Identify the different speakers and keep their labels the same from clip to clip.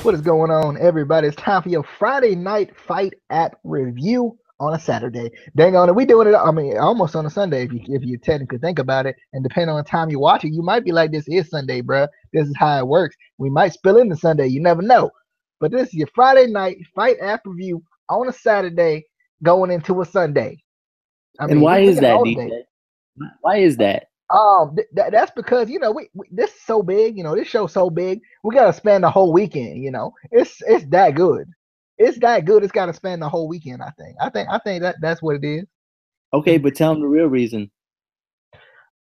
Speaker 1: What is going on, everybody? It's time for your Friday night Fite app review on a Saturday. Dang on it, we doing it. I mean, almost on a Sunday if you technically think about it. And depending on the time you watch it, you might be like, "This is Sunday, bruh. This is how it works." We might spill into Sunday. You never know. But this is your Friday night Fite app review on a Saturday, going into a Sunday. I
Speaker 2: And
Speaker 1: mean,
Speaker 2: why
Speaker 1: we
Speaker 2: is
Speaker 1: got
Speaker 2: that,
Speaker 1: all the day.
Speaker 2: DJ? Why is that?
Speaker 1: That's because we this is so big. This show's so big. We gotta spend the whole weekend. It's that good. It's that good. It's gotta spend the whole weekend. I think that's what it is.
Speaker 2: Okay, but tell them the real reason.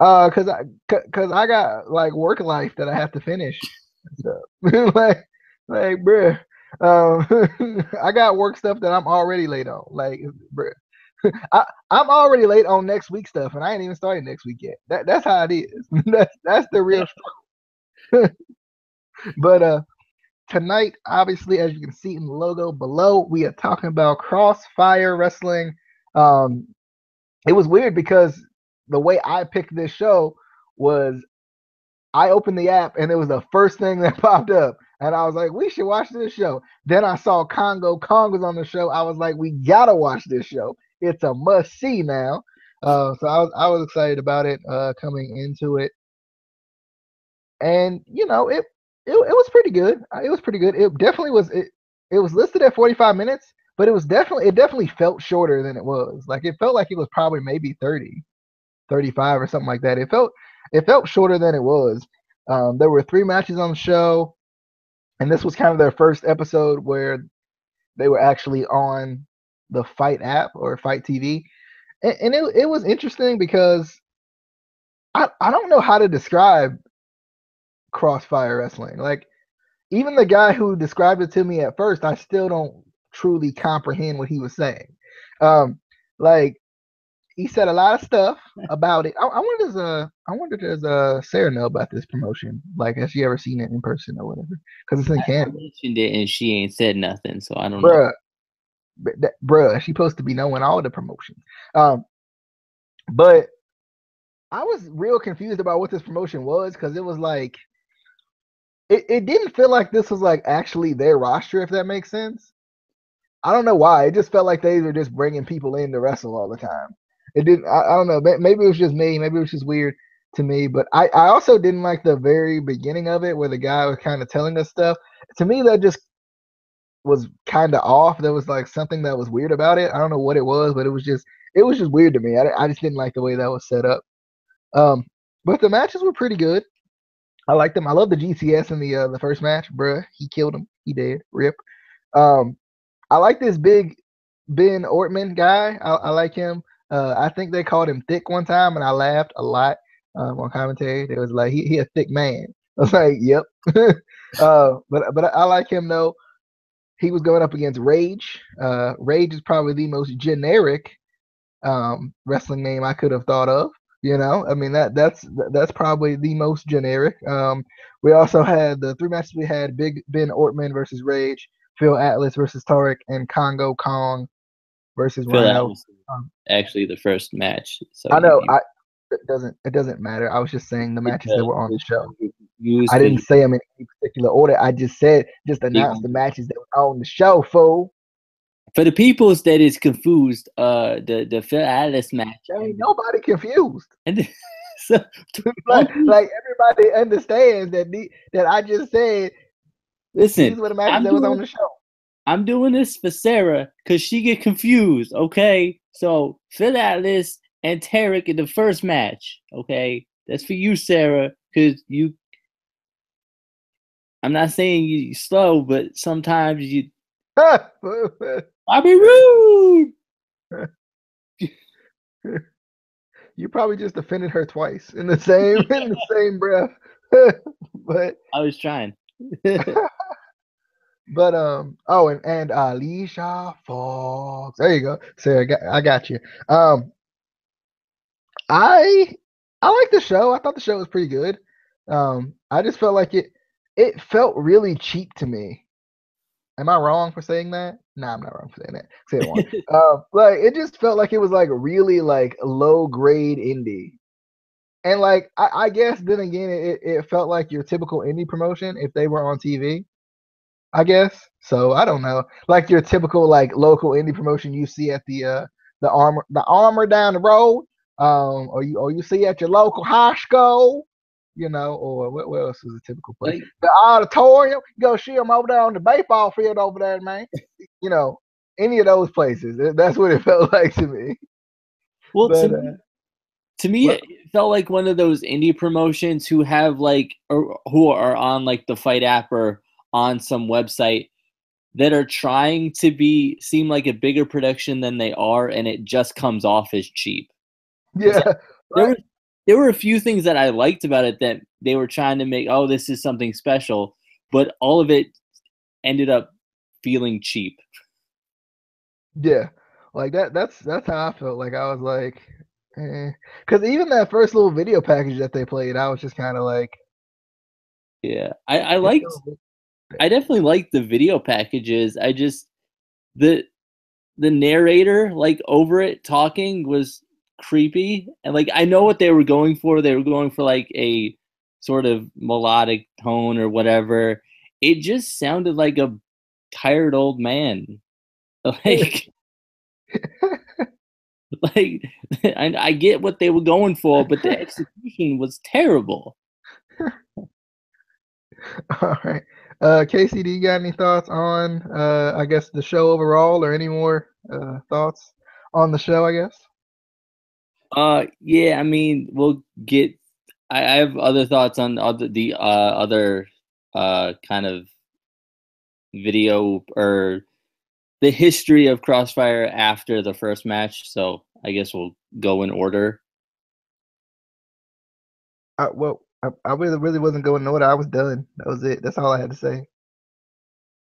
Speaker 1: Cause I got like work life that I have to finish. So, like, bruh. I got work stuff that I'm already late on. Like, bruh. I'm already late on next week's stuff, and I ain't even started next week yet. That's how it is. That's the real struggle. But tonight, obviously, as you can see in the logo below, we are talking about Crossfire Wrestling. Um, it was weird because the way I picked this show was I opened the app and it was the first thing that popped up. And I was like, we should watch this show. Then I saw Congo. Kong was on the show. I was like, we gotta watch this show. It's a must see now. So I was excited about it coming into it. And it was pretty good. It was pretty good. It definitely was it was listed at 45 minutes, but it definitely felt shorter than it was. Like it felt like it was probably maybe 30, 35 or something like that. It felt shorter than it was. There were 3 matches on the show, and this was kind of their first episode where they were actually on the Fite app or Fite TV, and it was interesting because I don't know how to describe Crossfire Wrestling. Like even the guy who described it to me at first, I still don't truly comprehend what he was saying. Um, like he said a lot of stuff about it. I wonder does Sarah know about this promotion? Like, has she ever seen it in person or whatever? Because it's in
Speaker 2: I
Speaker 1: Canada,
Speaker 2: mentioned it and she ain't said nothing, so I don't know.
Speaker 1: bruh. Bruh, she's supposed to be knowing all the promotions. Um, but I was real confused about what this promotion was because it was like it didn't feel like this was like actually their roster, if that makes sense. I don't know why. It just felt like they were just bringing people in to wrestle all the time. It didn't. I don't know. Maybe it was just me. Maybe it was just weird to me. But I also didn't like the very beginning of it where the guy was kind of telling us stuff. To me, that just was kind of off. There was like something that was weird about it. I don't know what it was, but it was just weird to me. I just didn't like the way that was set up. Um, but the matches were pretty good. I liked them. I love the GCS in the first match, bruh. He killed him. He did. Rip. Um, I like this big Ben Ortman guy. I like him. I think they called him thick one time, and I laughed a lot on commentary. It was like he a thick man. I was like, yep. But I like him though. He was going up against Rage. Rage is probably the most generic wrestling name I could have thought of. I mean that's probably the most generic. We also had the 3 matches we had: Big Ben Ortman versus Rage, Phil Atlas versus Tarek, and Congo Kong versus
Speaker 2: Feel that
Speaker 1: Rhino.
Speaker 2: was
Speaker 1: Um,
Speaker 2: actually the first match, so
Speaker 1: I know
Speaker 2: you
Speaker 1: it doesn't matter. I was just saying the
Speaker 2: it
Speaker 1: matches that
Speaker 2: does.
Speaker 1: were on the
Speaker 2: But
Speaker 1: show.
Speaker 2: you get confused
Speaker 1: I
Speaker 2: because
Speaker 1: didn't say them in any particular order. I just announced the matches that were on the show, fool.
Speaker 2: for the peoples that is confused, the Phil Alice match
Speaker 1: There ain't nobody confused.
Speaker 2: and so
Speaker 1: like,
Speaker 2: don't you
Speaker 1: like everybody understands that I just said these
Speaker 2: listen.
Speaker 1: were the matches
Speaker 2: I'm
Speaker 1: that was
Speaker 2: doing
Speaker 1: on the show.
Speaker 2: I'm doing this for Sarah because she get confused. Okay, so Phil Atlas and Tarek in the first match. Okay, that's for you, Sarah, because you. I'm not saying you slow, but sometimes you. I be rude.
Speaker 1: You probably just offended her twice in the same breath. but
Speaker 2: I was trying.
Speaker 1: oh, and Alicia Fox. There you go. Sarah, I got you. I I like the show. I thought the show was pretty good. I just felt like it felt really cheap to me. Am I wrong for saying that? Nah, I'm not wrong for saying that. Say it one. Like it just felt like it was like really like low grade indie. And like I guess then again it felt like your typical indie promotion if they were on TV. I guess. So I don't know. Like your typical like local indie promotion you see at the armor down the road, or you see at your local high school, or what else is a typical place?
Speaker 2: Like,
Speaker 1: The auditorium. You go see them over there on the baseball field over there, man. You know, any of those places. That's what it felt like to me.
Speaker 2: well,
Speaker 1: But
Speaker 2: to me,
Speaker 1: what?
Speaker 2: it felt like one of those indie promotions who have like, or who are on like the Fite app or on some website that are trying to seem like a bigger production than they are, and it just comes off as cheap. Because
Speaker 1: Yeah,
Speaker 2: there
Speaker 1: right.
Speaker 2: were there were a few things that I liked about it that they were trying to make. Oh, this is something special, but all of it ended up feeling cheap.
Speaker 1: Yeah, like that's how I felt. Like I was like, because even that first little video package that they played, I was just kind of like,
Speaker 2: Yeah, I
Speaker 1: it
Speaker 2: liked.
Speaker 1: feels
Speaker 2: I definitely liked the video packages. I just the the narrator like over it talking was creepy, and like I know what they were going for. They were going for like a sort of melodic tone or whatever. It just sounded like a tired old man. Like like I get what they were going for, but the execution was terrible.
Speaker 1: all right. Casey, do you got any thoughts on I guess the show overall, or any more thoughts on the show? I guess.
Speaker 2: Yeah, I mean, we'll get. I have other thoughts on other kind of video or the history of Crossfire after the first match. So I guess we'll go in order.
Speaker 1: I really wasn't going nowhere. I was done. That was it. That's all I had to say.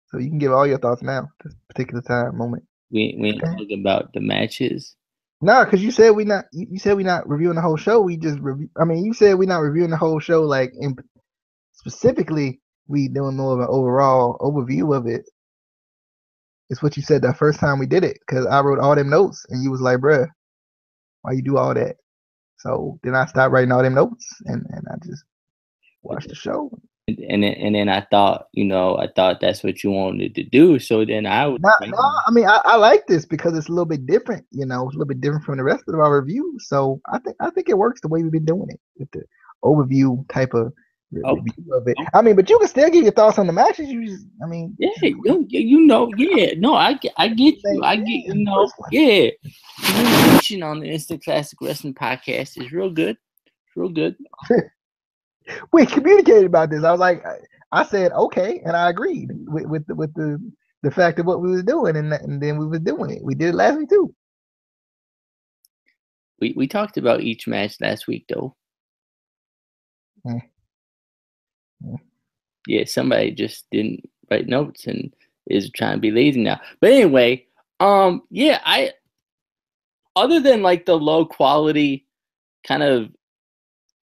Speaker 1: So you can give all your thoughts now, this particular time moment.
Speaker 2: We ain't
Speaker 1: Okay.
Speaker 2: talking about the matches.
Speaker 1: No, because you said we not reviewing the whole show. We just review. I mean, you said we not reviewing the whole show. Like specifically, we doing more of an overall overview of it. It's what you said the first time we did it. Because I wrote all them notes, and you was like, "Bruh, why you do all that?" So then I stopped writing all them notes, and I just watched the show.
Speaker 2: And then I thought that's what you wanted to do. So then I was
Speaker 1: No, I mean I like this because it's a little bit different. It's a little bit different from the rest of our reviews. So I think it works the way we've been doing it with the overview type of
Speaker 2: oh,
Speaker 1: review of it. I mean, but you can still give your thoughts on the matches. I mean,
Speaker 2: yeah,
Speaker 1: just
Speaker 2: yeah, no, I get you.
Speaker 1: same
Speaker 2: I get,
Speaker 1: thing in the first one.
Speaker 2: yeah. Communication on the Instant Classic Wrestling podcast is real good. It's real good.
Speaker 1: We communicated about this. I was like, I said okay, and I agreed with the fact of what we was doing, and then we was doing it. We did it last week too.
Speaker 2: We talked about each match last week though.
Speaker 1: Mm, mm.
Speaker 2: Yeah, somebody just didn't write notes and is trying to be lazy now. But anyway, yeah, I other than like the low quality kind of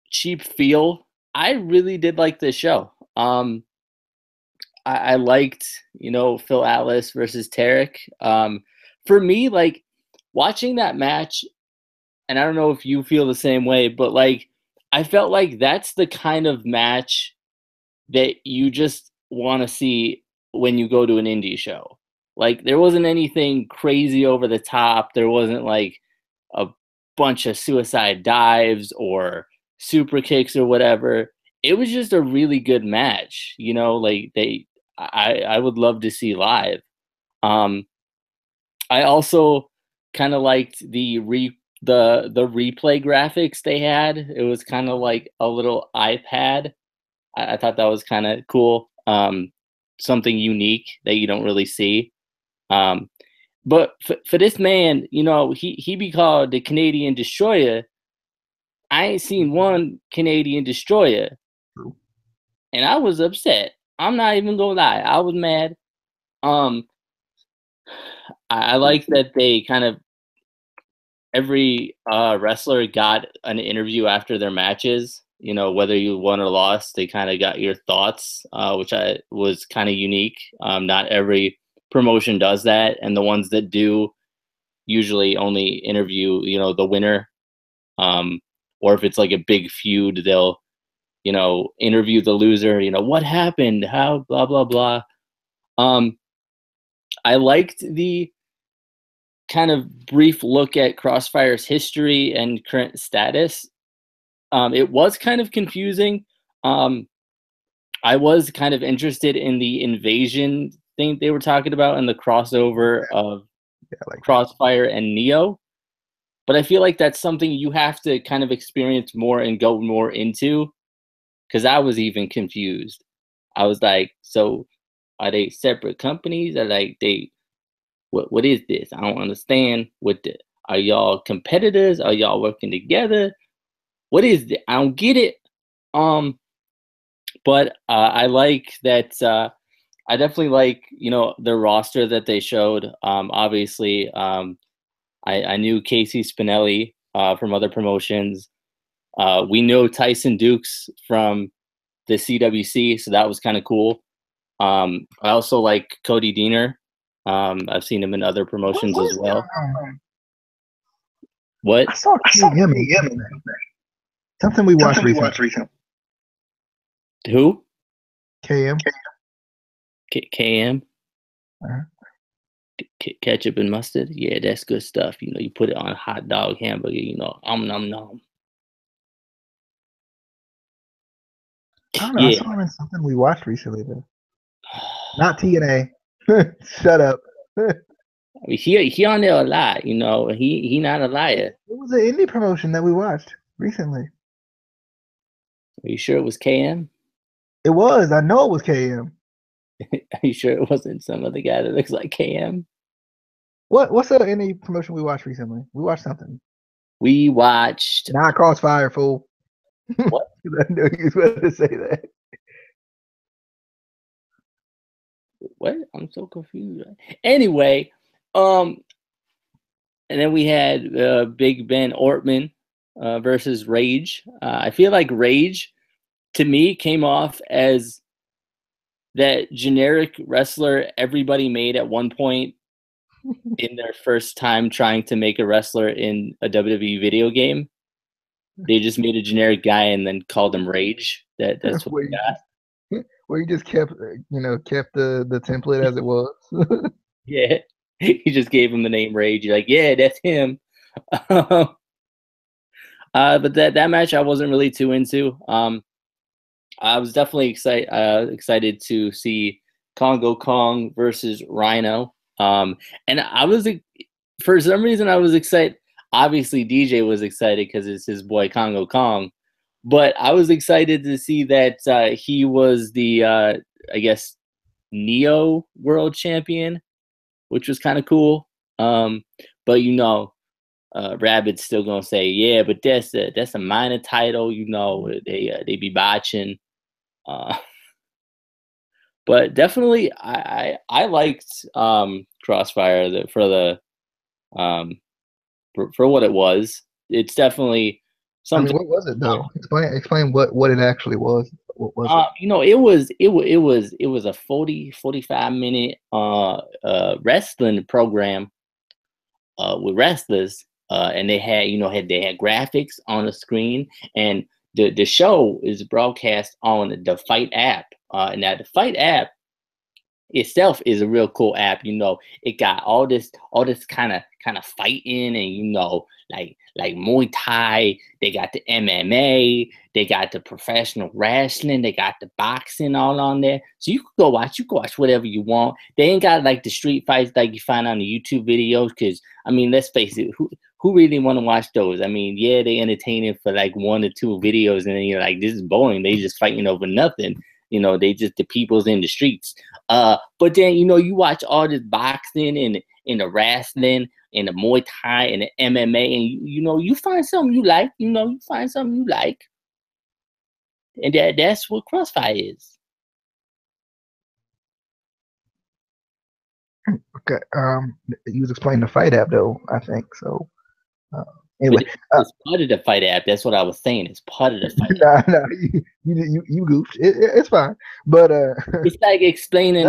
Speaker 2: cheap feel, I really did like this show. I liked, Phil Atlas versus Tarek. For me, like watching that match, and I don't know if you feel the same way, but like I felt like that's the kind of match that you just want to see when you go to an indie show. Like there wasn't anything crazy over the top. There wasn't like a bunch of suicide dives or super kicks or whatever. It was just a really good match. Like I would love to see live. Um, I also kind of liked the replay graphics they had. It was kind of like a little iPad. I thought that was kind of cool. Something unique that you don't really see. Um, but for this man, he be called the Canadian Destroyer. I ain't seen one Canadian Destroyer,
Speaker 1: True.
Speaker 2: and I was upset. I'm not even gonna lie, I was mad. Um, I like that they kind of every wrestler got an interview after their matches. Whether you won or lost, they kind of got your thoughts, which I was kind of unique. Not every promotion does that, and the ones that do usually only interview, the winner. Or if it's like a big feud, they'll, interview the loser. What happened? How? Blah blah blah. I liked the kind of brief look at Crossfire's history and current status. It was kind of confusing. I was kind of interested in the invasion thing they were talking about and the crossover of Crossfire and Neo. But I feel like that's something you have to kind of experience more and go more into, because I was even confused. I was like, so are they separate companies? Or like what is this? I don't understand. Are y'all competitors? Are y'all working together? What is it? I don't get it. But I like that. I definitely like, the roster that they showed. Obviously, I knew Casey Spinelli from other promotions. We know Tyson Dukes from the CWC, so that was kind of cool. I also like Cody Deaner. I've seen him in other promotions as well. What?
Speaker 1: I saw KM. Something we watched recently.
Speaker 2: Who?
Speaker 1: KM.
Speaker 2: KM. Ketchup and mustard. Yeah, that's good stuff. You put it on a hot dog, hamburger. Nom nom.
Speaker 1: I don't know. Yeah. I saw him in something we watched recently, though. Not TNA. Shut up.
Speaker 2: He on there a lot. He not a liar.
Speaker 1: It was an indie promotion that we watched recently.
Speaker 2: Are you sure it was KM?
Speaker 1: It was. I know it was KM.
Speaker 2: Are you sure it wasn't some other guy that looks like KM?
Speaker 1: What's the indie promotion we watched recently? We watched something.
Speaker 2: We watched
Speaker 1: not Crossfire, fool.
Speaker 2: What?
Speaker 1: I knew you were about to say that.
Speaker 2: What? I'm so confused. Anyway, and then we had Big Ben Ortman versus Rage. I feel like Rage, to me, came off as that generic wrestler everybody made at one point in their first time trying to make a wrestler in a WWE video game. They just made a generic guy and then called him Rage. That's what we got.
Speaker 1: Where you just kept the template as it was.
Speaker 2: Yeah, he just gave him the name Rage. You're like, yeah, that's him. But that match I wasn't really too into. I was definitely excited to see Congo Kong versus Rhino. And I was, for some reason, I was excited. Obviously, DJ was excited because it's his boy Congo Kong. But I was excited to see that he was the, I guess, Neo World Champion, which was kind of cool. But Rabbit's still gonna say, yeah, but that's a minor title. They be botching. But definitely, I liked Crossfire for what it was. It's definitely something.
Speaker 1: What was it though? Explain what it actually was. What was
Speaker 2: it? It was a 45 minute wrestling program with wrestlers, and they had graphics on the screen, and the show is broadcast on the Fite app. And that the Fite app itself is a real cool app. It got all this kind of fighting, and like Muay Thai. They got the MMA. They got the professional wrestling. They got the boxing all on there. So you can go watch. You can watch whatever you want. They ain't got like the street fights like you find on the YouTube videos. Because let's face it, who really want to watch those? Yeah, they entertaining for like 1 or 2 videos, and then you're like, this is boring. They just fighting over nothing. They just the people's in the streets. But then you watch all this boxing and the wrestling and the Muay Thai and the MMA, and you find something you like. You find something you like, and that's what Crossfire is.
Speaker 1: Okay. You was explaining the Fite app though, I think so. Anyway,
Speaker 2: it's part of the Fite app. That's what I was saying. It's part of the Fite app.
Speaker 1: No, you goofed. It's fine, but
Speaker 2: it's like explaining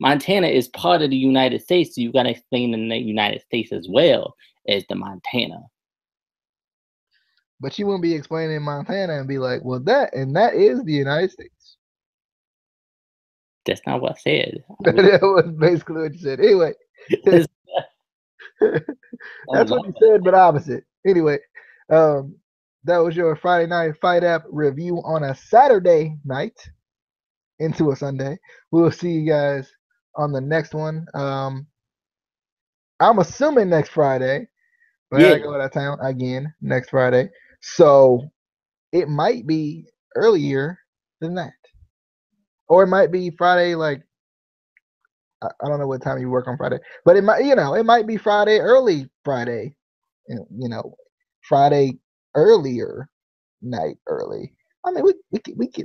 Speaker 2: Montana is part of the United States, so you got to explain the United States as well as the Montana.
Speaker 1: But you wouldn't be explaining Montana and be like, well, that is the United States.
Speaker 2: That's not what I said.
Speaker 1: That was basically what you said. Anyway,
Speaker 2: That's
Speaker 1: that's what you said, but opposite. Anyway, um, that was your Friday Night Fight App review on a Saturday night into a Sunday. We will see you guys on the next one. I'm assuming next Friday, but I
Speaker 2: yeah.
Speaker 1: gotta go out of town again next Friday. So it might be earlier than that. Or it might be Friday, like I don't know what time you work on Friday, but it might, it might be Friday, early Friday, Friday earlier night early. I mean,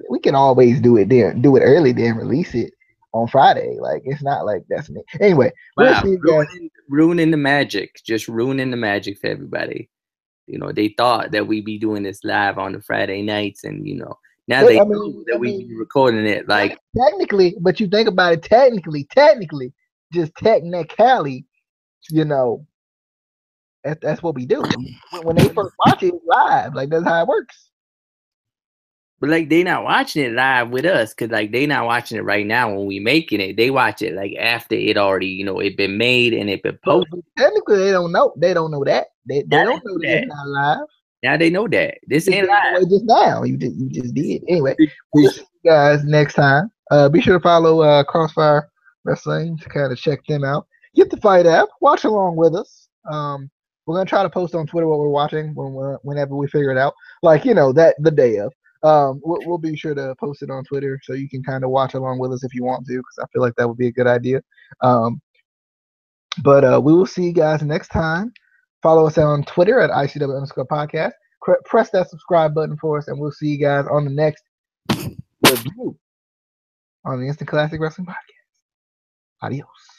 Speaker 1: we can always do it there, do it early, then release it on Friday. Like it's not like that's me. Anyway, we'll
Speaker 2: Wow,
Speaker 1: see you guys.
Speaker 2: ruining the magic. Just ruining the magic for everybody. They thought that we'd be doing this live on the Friday nights, and now they know that we be recording it. Like
Speaker 1: technically, but you think about it, technically, just technically, that's what we do. When they first watch it, it's live. Like that's how it works.
Speaker 2: but like they not watching it live with us, cause like they not watching it right now when we making it. They watch it like after it already, it been made and it been posted.
Speaker 1: But technically, they don't know. They don't know that. They don't know that it's not live.
Speaker 2: Now they know that this ain't live.
Speaker 1: Just now, you just did. Anyway, we'll see you guys next time. Be sure to follow Crossfire Wrestling to kind of check them out. Get the Fight app. Watch along with us. We're gonna try to post on Twitter what we're watching whenever we figure it out. Like that the day of. We'll be sure to post it on Twitter so you can kind of watch along with us if you want to, because I feel like that would be a good idea. But we will see you guys next time. Follow us on Twitter at ICW_podcast. Press that subscribe button for us, and we'll see you guys on the next review on the Instant Classic Wrestling Podcast. Adios.